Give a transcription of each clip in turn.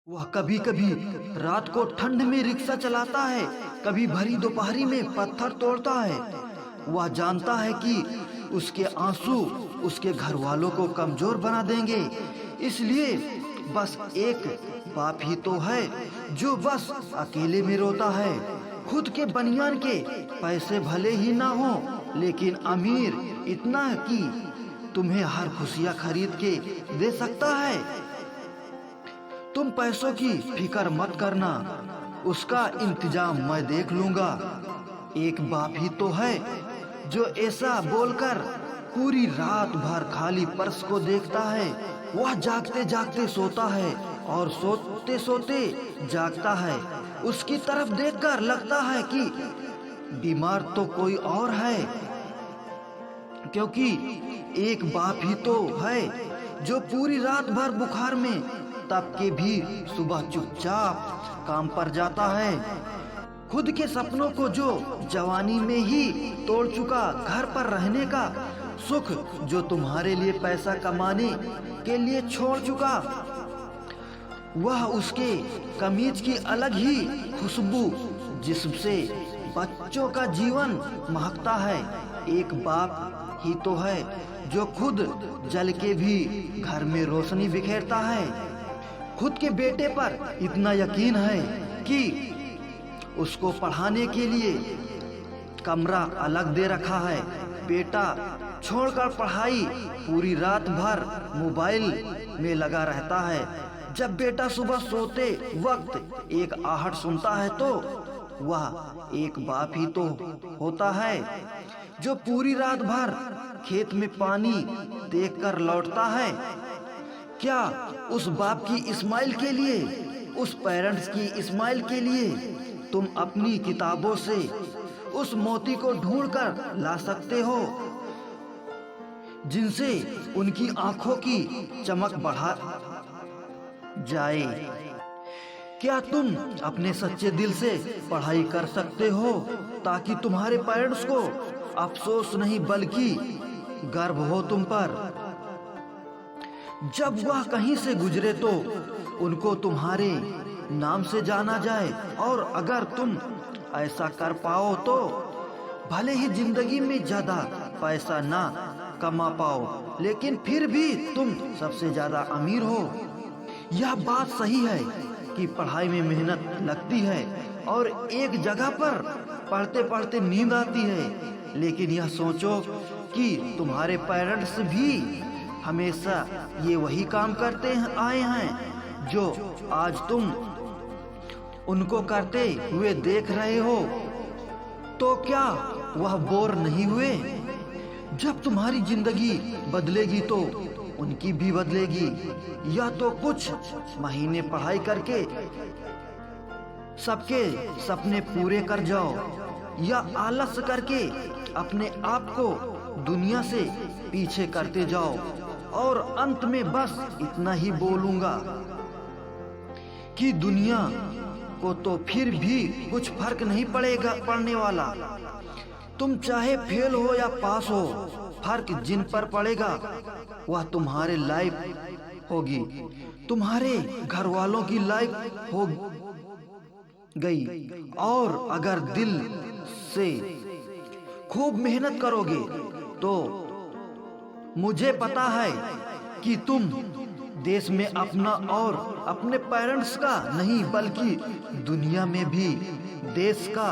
वह कभी कभी रात को ठंड में रिक्शा चलाता है, कभी भरी दोपहरी में पत्थर तोड़ता है। वह जानता है कि उसके आंसू उसके घर वालों को कमजोर बना देंगे, इसलिए बस एक बाप ही तो है जो बस अकेले में रोता है। खुद के बनियान के पैसे भले ही ना हो, लेकिन अमीर इतना है कि तुम्हें हर खुशियां खरीद के दे सकता है। तुम पैसों की फिक्र मत करना, उसका इंतजाम मैं देख लूंगा। एक बाप ही तो है जो ऐसा बोलकर पूरी रात भर खाली पर्स को देखता है। वह जागते जागते सोता है और सोते सोते जागता है। उसकी तरफ देखकर लगता है कि बीमार तो कोई और है, क्योंकि एक बाप ही तो है जो पूरी रात भर बुखार में तब के भी सुबह चुपचाप काम पर जाता है। खुद के सपनों को जो जवानी में ही तोड़ चुका, घर पर रहने का सुख जो तुम्हारे लिए पैसा कमाने के लिए छोड़ चुका, वह उसके कमीज की अलग ही खुशबू जिससे बच्चों का जीवन महकता है। एक बाप ही तो है जो खुद जल के भी घर में रोशनी बिखेरता है। खुद के बेटे पर इतना यकीन है कि उसको पढ़ाने के लिए कमरा अलग दे रखा है। बेटा छोड़कर पढ़ाई पूरी रात भर मोबाइल में लगा रहता है। जब बेटा सुबह सोते वक्त एक आहट सुनता है तो वह एक बाप ही तो होता है जो पूरी रात भर खेत में पानी देखकर लौटता है। क्या उस बाप की स्माइल के लिए, उस पेरेंट्स की स्माइल के लिए तुम अपनी किताबों से उस मोती को ढूंढ कर ला सकते हो जिनसे उनकी आंखों की चमक बढ़ा जाए? क्या तुम अपने सच्चे दिल से पढ़ाई कर सकते हो ताकि तुम्हारे पेरेंट्स को अफसोस नहीं बल्कि गर्व हो तुम पर? जब वह कहीं से गुजरे तो उनको तुम्हारे नाम से जाना जाए, और अगर तुम ऐसा कर पाओ तो भले ही जिंदगी में ज्यादा पैसा ना कमा पाओ, लेकिन फिर भी तुम सबसे ज्यादा अमीर हो। यह बात सही है कि पढ़ाई में मेहनत लगती है और एक जगह पर पढ़ते पढ़ते नींद आती है, लेकिन यह सोचो कि तुम्हारे पेरेंट्स भी हमेशा ये वही काम करते आए हैं जो आज तुम उनको करते हुए देख रहे हो, तो क्या वह बोर नहीं हुए? जब तुम्हारी जिंदगी बदलेगी तो उनकी भी बदलेगी। या तो कुछ महीने पढ़ाई करके सबके सपने पूरे कर जाओ, या आलस करके अपने आप को दुनिया से पीछे करते जाओ। और अंत में बस इतना ही बोलूंगा कि दुनिया को तो फिर भी कुछ फर्क नहीं पड़ने वाला। तुम चाहे फेल हो या पास हो, फर्क जिन पर पड़ेगा वह तुम्हारे लाइफ होगी, तुम्हारे घर वालों की लाइफ हो गई। और अगर दिल से खूब मेहनत करोगे तो मुझे पता है कि तुम देश में अपना और अपने पेरेंट्स का नहीं बल्कि दुनिया में भी देश का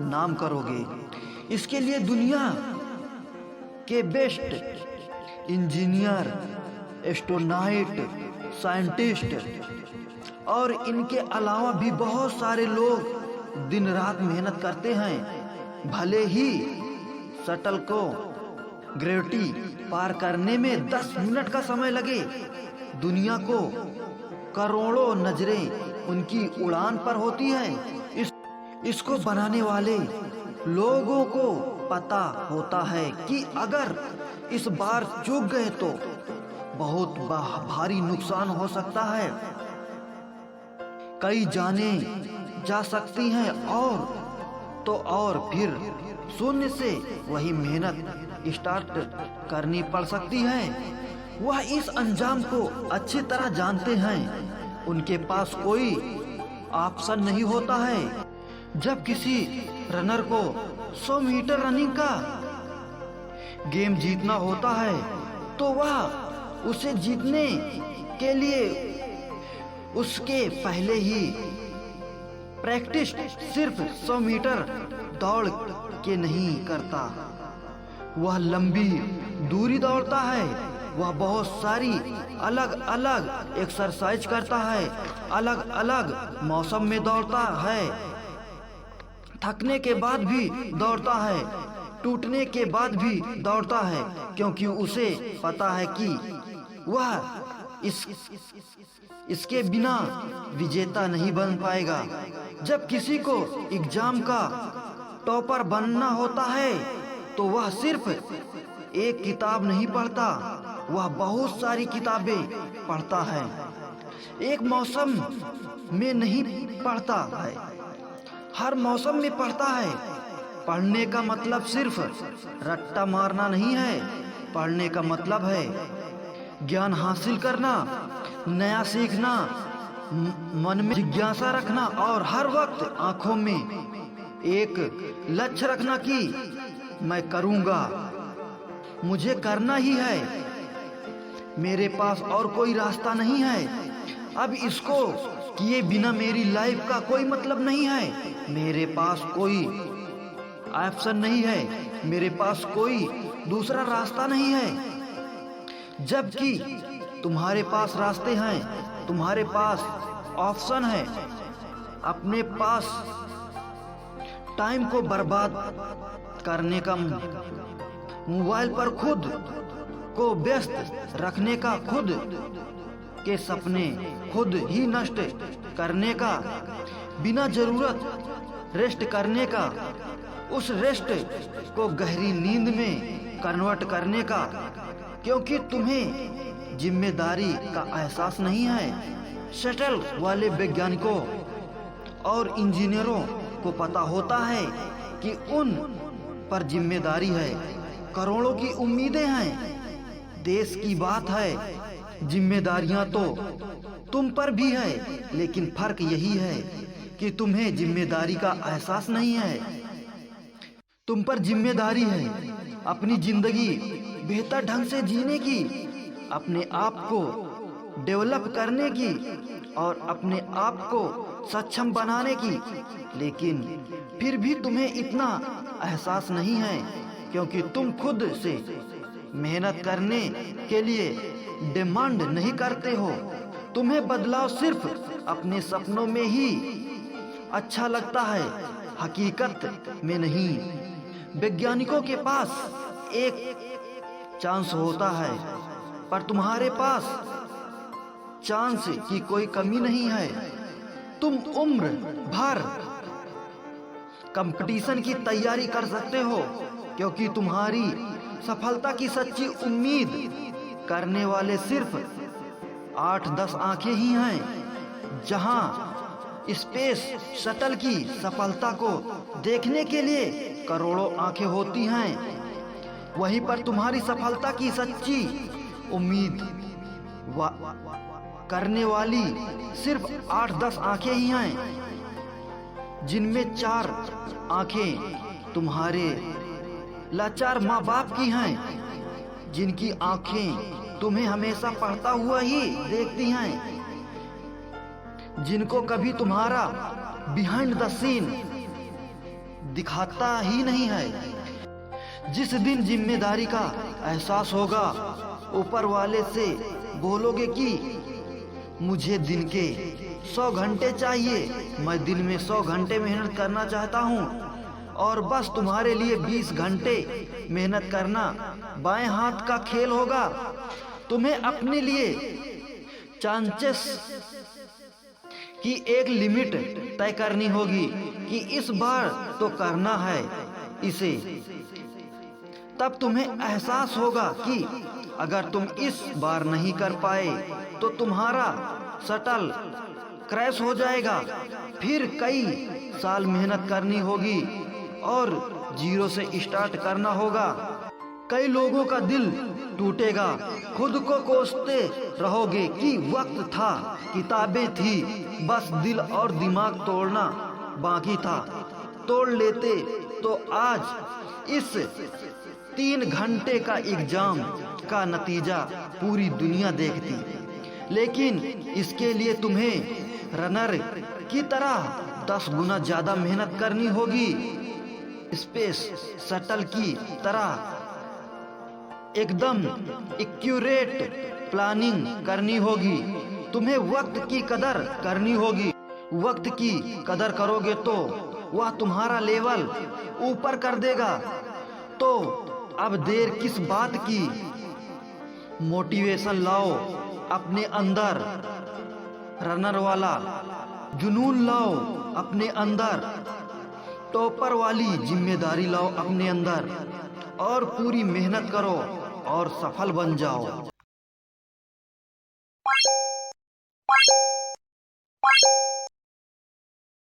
नाम करोगे। इसके लिए दुनिया के बेस्ट इंजीनियर, एस्ट्रोनॉट, साइंटिस्ट और इनके अलावा भी बहुत सारे लोग दिन रात मेहनत करते हैं। भले ही शटल को ग्रेविटी पार करने में 10 मिनट का समय लगे, दुनिया को करोड़ों नजरें उनकी उड़ान पर होती हैं। इसको बनाने वाले लोगों को पता होता है कि अगर इस बार चूक गए तो बहुत भारी नुकसान हो सकता है। कई जाने जा सकती हैं और फिर शून्य से वही मेहनत स्टार्ट करनी पड़ सकती है। वह इस अंजाम को अच्छी तरह जानते हैं। उनके पास कोई ऑप्शन नहीं होता है। जब किसी रनर को 100 मीटर रनिंग का गेम जीतना होता है तो वह उसे जीतने के लिए उसके पहले ही प्रैक्टिस सिर्फ 100 मीटर दौड़ के नहीं करता। वह लंबी दूरी दौड़ता है, वह बहुत सारी अलग अलग एक्सरसाइज करता है, अलग अलग मौसम में दौड़ता है, थकने के बाद भी दौड़ता है, टूटने के बाद भी दौड़ता है, क्योंकि उसे पता है कि वह इसके बिना विजेता नहीं बन पाएगा। जब किसी को एग्जाम का टॉपर बनना होता है तो वह सिर्फ एक किताब नहीं पढ़ता, वह बहुत सारी किताबें पढ़ता है। एक मौसम में नहीं पढ़ता है, हर मौसम में पढ़ता है। पढ़ने का मतलब सिर्फ रट्टा मारना नहीं है, पढ़ने का मतलब है ज्ञान हासिल करना, नया सीखना, मन में जिज्ञासा रखना और हर वक्त आंखों में एक लक्ष्य रखना कि मैं करूंगा, मुझे करना ही है, मेरे पास और कोई रास्ता नहीं है, अब इसको किए बिना मेरी लाइफ का कोई मतलब नहीं है, मेरे पास कोई ऑप्शन नहीं है, मेरे पास कोई दूसरा रास्ता नहीं है। जबकि तुम्हारे पास रास्ते हैं, तुम्हारे पास ऑप्शन है, अपने पास टाइम को बर्बाद करने का, मोबाइल पर खुद को व्यस्त रखने का, खुद के सपने खुद ही नष्ट करने का, बिना जरूरत रेस्ट करने का, उस रेस्ट को गहरी नींद में कन्वर्ट करने का, क्योंकि तुम्हें जिम्मेदारी का एहसास नहीं है। शटल वाले वैज्ञानिकों और इंजीनियरों को पता होता है कि उन पर जिम्मेदारी है, करोड़ों की उम्मीदें हैं। देश की बात है, जिम्मेदारियां तो तुम पर भी है, लेकिन फर्क यही है कि तुम्हें जिम्मेदारी का एहसास नहीं है। तुम पर जिम्मेदारी है अपनी जिंदगी बेहतर ढंग से जीने की, अपने आप को डेवलप करने की और अपने आप को सक्षम बनाने की, लेकिन फिर भी तुम्हें इतना एहसास नहीं है क्योंकि तुम खुद से मेहनत करने के लिए डिमांड नहीं करते हो। तुम्हें बदलाव सिर्फ अपने सपनों में ही अच्छा लगता है, हकीकत में नहीं। वैज्ञानिकों के पास एक चांस होता है, पर तुम्हारे पास चांस की कोई कमी नहीं है। तुम उम्र भर कंपटीशन की तैयारी कर सकते हो, क्योंकि तुम्हारी सफलता की सच्ची उम्मीद करने वाले सिर्फ 8-10 आंखें ही हैं। जहां स्पेस शटल की सफलता को देखने के लिए करोड़ों आंखें होती हैं, वहीं पर तुम्हारी सफलता की सच्ची उम्मीद करने वाली सिर्फ 8-10 आंखें ही हैं, जिनमें 4 आंखें तुम्हारे लाचार माँ बाप की हैं, जिनकी आंखें तुम्हें हमेशा पढ़ता हुआ ही देखती हैं, जिनको कभी तुम्हारा बिहाइंड द सीन दिखाता ही नहीं है। जिस दिन जिम्मेदारी का एहसास होगा, ऊपर वाले से बोलोगे कि मुझे दिन के 100 घंटे चाहिए, मैं दिन में 100 घंटे मेहनत करना चाहता हूँ, और बस तुम्हारे लिए 20 घंटे मेहनत करना बाएं हाथ का खेल होगा। तुम्हें अपने लिए चांसेस की एक लिमिट तय करनी होगी कि इस बार तो करना है इसे। तब तुम्हें एहसास होगा कि अगर तुम इस बार नहीं कर पाए तो तुम्हारा शटल क्रैश हो जाएगा। फिर कई साल मेहनत करनी होगी और जीरो से स्टार्ट करना होगा। कई लोगों का दिल टूटेगा, खुद को कोसते रहोगे कि वक्त था, किताबें थी, बस दिल और दिमाग तोड़ना बाकी था। तोड़ लेते तो आज इस 3 घंटे का एग्जाम का नतीजा पूरी दुनिया देखती, लेकिन इसके लिए तुम्हें रनर की तरह 10 गुना ज्यादा मेहनत करनी होगी। स्पेस शटल की तरह एकदम एक्यूरेट प्लानिंग करनी होगी। तुम्हें वक्त की कदर करनी होगी। वक्त की कदर करोगे तो वह तुम्हारा लेवल ऊपर कर देगा। तो अब देर किस बात की? मोटिवेशन लाओ अपने अंदर, रनर वाला जुनून लाओ अपने अंदर, टॉपर वाली जिम्मेदारी लाओ अपने अंदर और पूरी मेहनत करो और सफल बन जाओ।